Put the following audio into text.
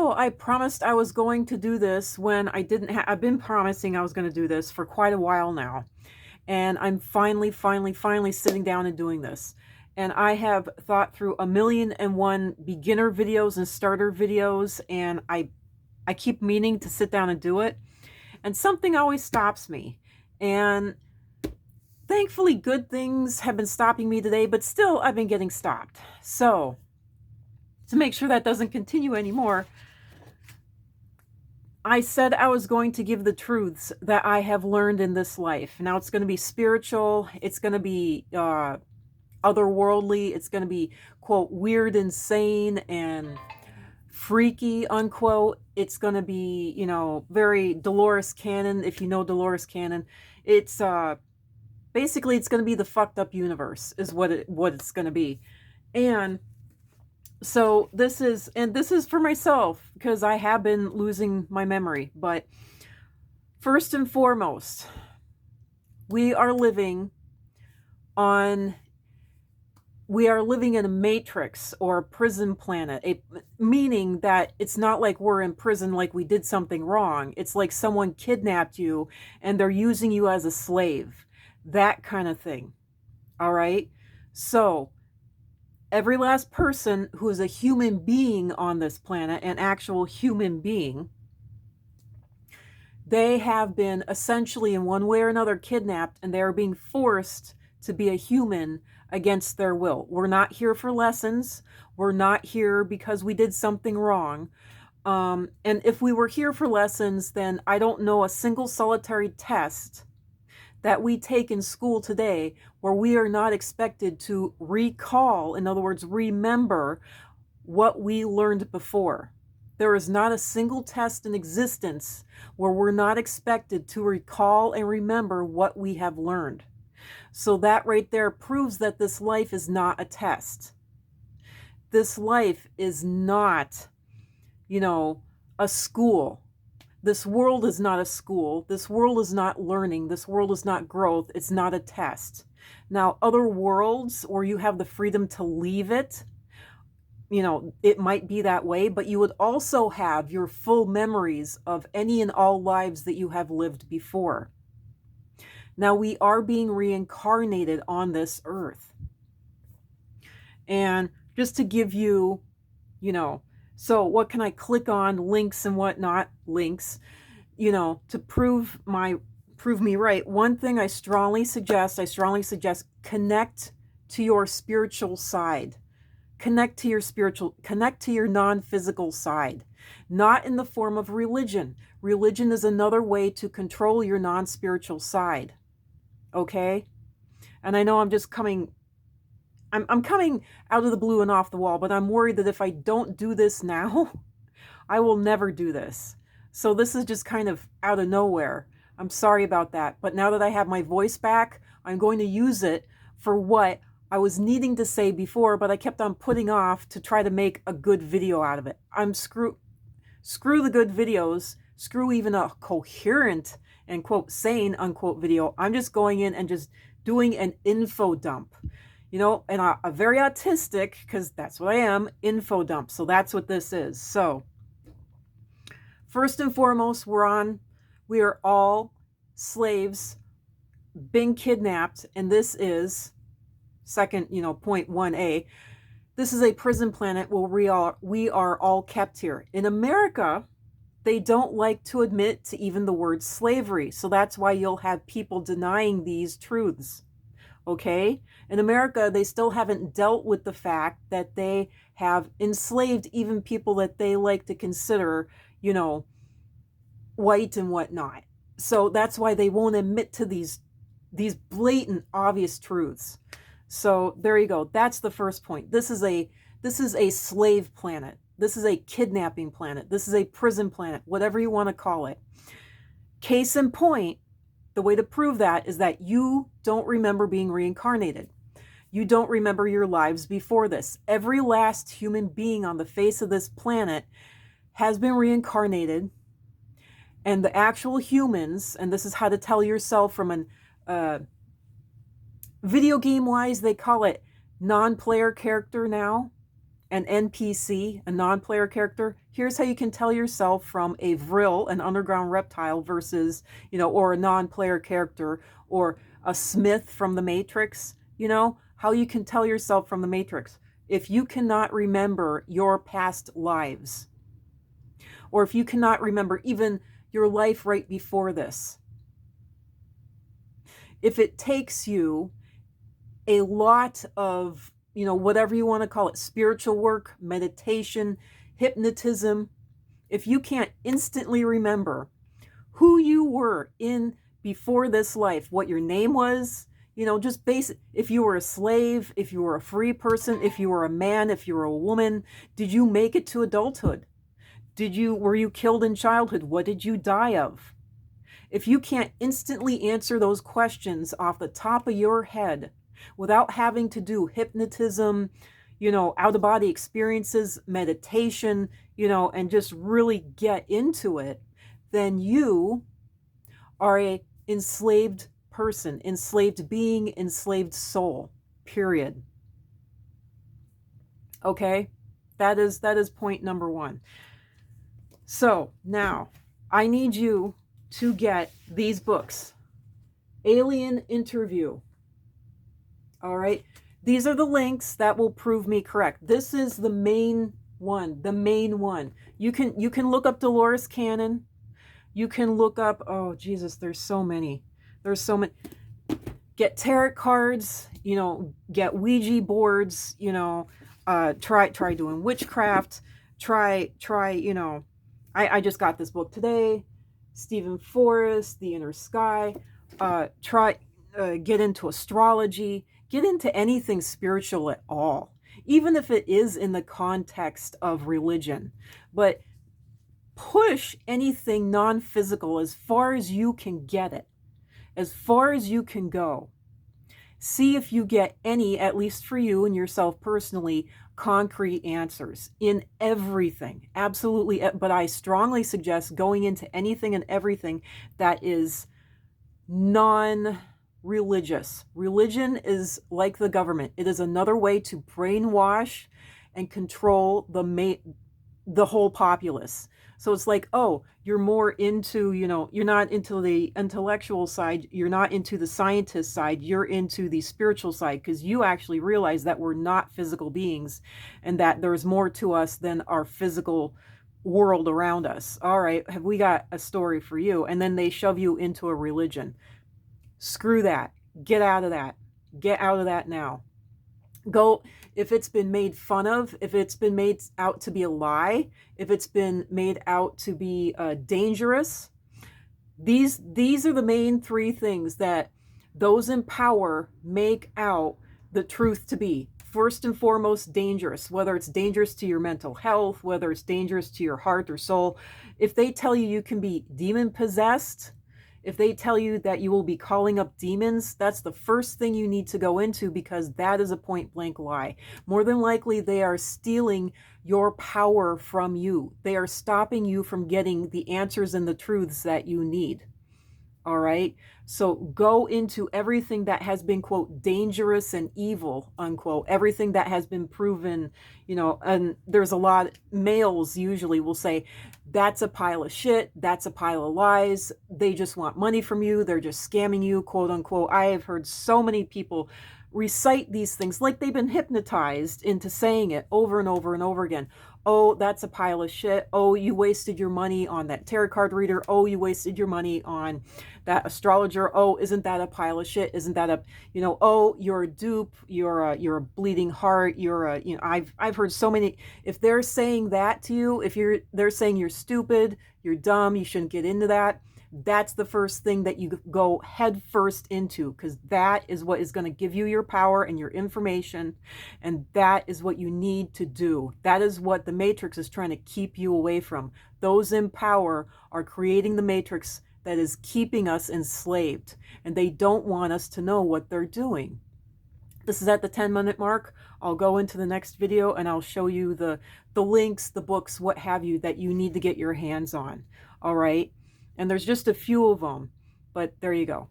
So I promised I was going to do this when I didn't I've been promising I was going to do this for quite a while now. And I'm finally sitting down and doing this. And I have thought through a million and one beginner videos and starter videos, and I keep meaning to sit down and do it. And something always stops me. And thankfully good things have been stopping me today, but still I've been getting stopped. So, to make sure that doesn't continue anymore, I said I was going to give the truths that I have learned in this life. Now it's going to be spiritual, it's going to be otherworldly, it's going to be, quote, weird, insane, and freaky, unquote. It's going to be, very Dolores Cannon, if you know Dolores Cannon. It's basically it's going to be the fucked up universe is what it's going to be. And so this is for myself because I have been losing my memory. But first and foremost, we are living on we are living in a matrix or a prison planet, meaning that it's not like we're in prison like we did something wrong. It's like someone kidnapped you and they're using you as a slave, that kind of thing. All right. So every last person who is a human being on this planet, an actual human being, they have been essentially in one way or another kidnapped, and they are being forced to be a human against their will. We're not here for lessons. We're not here because we did something wrong. And if we were here for lessons, then I don't know a single solitary test that we take in school today where we are not expected to recall, in other words, remember what we learned before. There is not a single test in existence where we're not expected to recall and remember what we have learned. So that right there proves that this life is not a test. This life is not, a school. This world is not a school. This world is not learning. This world is not growth. It's not a test. Now, other worlds where you have the freedom to leave it, it might be that way, but you would also have your full memories of any and all lives that you have lived before. Now, we are being reincarnated on this earth. And just to give you, so what can I click on? Links and whatnot, links, to prove me right. One thing I strongly suggest connect to your spiritual side. Connect to your non-physical side, not in the form of religion. Religion is another way to control your non-spiritual side. Okay? And I know I'm coming out of the blue and off the wall, but I'm worried that if I don't do this now, I will never do this. So this is just kind of out of nowhere. I'm sorry about that. But now that I have my voice back, I'm going to use it for what I was needing to say before, but I kept on putting off to try to make a good video out of it. Screw the good videos, screw even a coherent and quote sane unquote video. I'm just going in and just doing an info dump, and a very autistic, because that's what I am, info dump. So that's what this is. So first and foremost, we are all slaves being kidnapped, and this is second, point 1A. This is a prison planet where we are all kept here. In America, they don't like to admit to even the word slavery. So that's why you'll have people denying these truths. Okay? In America, they still haven't dealt with the fact that they have enslaved even people that they like to consider, white and whatnot. So that's why they won't admit to these blatant, obvious truths. So there you go. That's the first point. This is a slave planet. This is a kidnapping planet. This is a prison planet, whatever you want to call it. Case in point, the way to prove that is that you don't remember being reincarnated. You don't remember your lives before this. Every last human being on the face of this planet has been reincarnated, and the actual humans, and this is how to tell yourself from an video game wise, they call it non-player character now. an NPC, a non-player character, here's how you can tell yourself from a Vril, an underground reptile, versus, or a non-player character, or a Smith from the Matrix, how you can tell yourself from the Matrix. If you cannot remember your past lives, or if you cannot remember even your life right before this, if it takes you a lot of, whatever you want to call it, spiritual work, meditation, hypnotism, if you can't instantly remember who you were in before this life, what your name was, just basic, if you were a slave, if you were a free person, if you were a man, if you were a woman, did you make it to adulthood? Were you killed in childhood? What did you die of? If you can't instantly answer those questions off the top of your head without having to do hypnotism, out-of-body experiences, meditation, and just really get into it, then you are a enslaved person, enslaved being, enslaved soul, period. Okay? That is point number one. So now I need you to get these books. Alien Interview. All right. These are the links that will prove me correct. This is the main one, You can look up Dolores Cannon. You can look up, oh Jesus, there's so many. Get tarot cards, get Ouija boards, try doing witchcraft, try, I just got this book today, Stephen Forrest, The Inner Sky. Get into astrology, get into anything spiritual at all, even if it is in the context of religion. But push anything non-physical as far as you can get it, as far as you can go. See if you get any, at least for you and yourself personally, concrete answers in everything. Absolutely. But I strongly suggest going into anything and everything that is non-religious. Religion is like the government. It is another way to brainwash and control the whole populace. So it's like, oh, you're more into, you're not into the intellectual side, you're not into the scientist side, you're into the spiritual side, because you actually realize that we're not physical beings and that there's more to us than our physical world around us. All right, have we got a story for you? And then they shove you into a religion. Screw that. Get out of that. Get out of that now. Go, if it's been made fun of, if it's been made out to be a lie, if it's been made out to be dangerous, these are the main three things that those in power make out the truth to be. First and foremost, dangerous, whether it's dangerous to your mental health, whether it's dangerous to your heart or soul. If they tell you can be demon possessed, if they tell you that you will be calling up demons, that's the first thing you need to go into, because that is a point blank lie. More than likely, they are stealing your power from you. They are stopping you from getting the answers and the truths that you need. All right. So go into everything that has been, quote, dangerous and evil, unquote, everything that has been proven, and there's a lot, males usually will say, that's a pile of shit. That's a pile of lies. They just want money from you. They're just scamming you, quote unquote. I have heard so many people recite these things like they've been hypnotized into saying it over and over and over again. Oh, that's a pile of shit. Oh, you wasted your money on that tarot card reader. Oh, you wasted your money on that astrologer. Oh, isn't that a pile of shit? Isn't that a, oh, you're a dupe. You're a bleeding heart. I've heard so many. If they're saying that to you, they're saying you're stupid, you're dumb, you shouldn't get into that. That's the first thing that you go head first into, because that is what is going to give you your power and your information, and that is what you need to do. That is what the Matrix is trying to keep you away from. Those in power are creating the Matrix that is keeping us enslaved, and they don't want us to know what they're doing. This is at the 10-minute mark. I'll go into the next video and I'll show you the links, the books, what have you, that you need to get your hands on. All right. And there's just a few of them, but there you go.